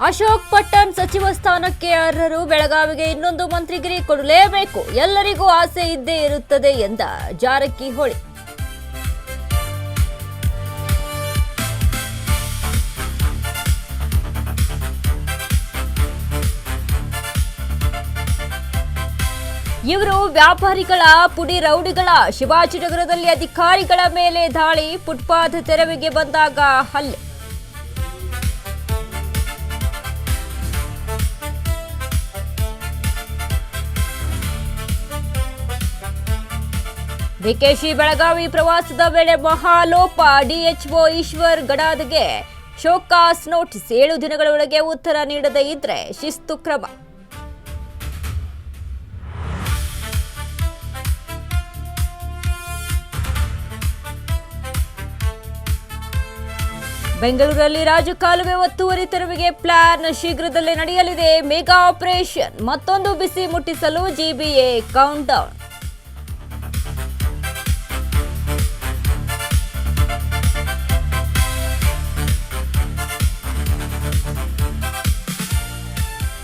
ಅಶೋಕ್ ಪಟ್ಟಣ್ ಸಚಿವ ಸ್ಥಾನಕ್ಕೆ ಅರ್ಹರು, ಬೆಳಗಾವಿಗೆ ಇನ್ನೊಂದು ಮಂತ್ರಿಗಿರಿ ಕೊಡಲೇಬೇಕು, ಎಲ್ಲರಿಗೂ ಆಸೆ ಇದ್ದೇ ಇರುತ್ತದೆ ಎಂದ ಜಾರಕಿಹೊಳಿ. ಇವರು ವ್ಯಾಪಾರಿಗಳ ಪುಡಿ ರೌಡಿಗಳ. ಶಿವಾಜಿನಗರದಲ್ಲಿ ಅಧಿಕಾರಿಗಳ ಮೇಲೆ ದಾಳಿ, ಫುಟ್ಪಾತ್ ತೆರವಿಗೆ ಬಂದಾಗ ಹಲ್ಲೆ. ಡಿಕೆಶಿ ಬೆಳಗಾವಿ ಪ್ರವಾಸದ ವೇಳೆ ಮಹಾಲೋಪ, ಡಿಎಚ್ಒ ಈಶ್ವರ್ ಗಡಾದ್ಗೆ ಶೋಕಾಸ್ ನೋಟಿಸ್, 7 ದಿನಗಳ ಒಳಗೆ ಉತ್ತರ ನೀಡದೇ ಇದ್ರೆ ಶಿಸ್ತು ಕ್ರಮ. ಬೆಂಗಳೂರಲ್ಲಿ ರಾಜಕಾಲುವೆ ಒತ್ತುವರಿ ತೆರವಿಗೆ ಪ್ಲಾನ್, ಶೀಘ್ರದಲ್ಲೇ ನಡೆಯಲಿದೆ ಮೆಗಾ ಆಪರೇಷನ್. ಮತ್ತೊಂದು ಬಿಸಿ ಮುಟ್ಟಿಸಲು ಜಿಬಿಎ ಕೌಂಟ್ ಡೌನ್.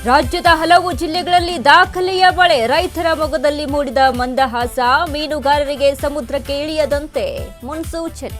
ರಾಜ್ಯದ ಹಲವು ಜಿಲ್ಲೆಗಳಲ್ಲಿ ದಾಖಲೆಯ ಮಳೆ, ರೈತರ ಮೊಗದಲ್ಲಿ ಮೂಡಿದ ಮಂದಹಾಸ, ಮೀನುಗಾರರಿಗೆ ಸಮುದ್ರಕ್ಕೆ ಇಳಿಯದಂತೆ ಮುನ್ಸೂಚನೆ.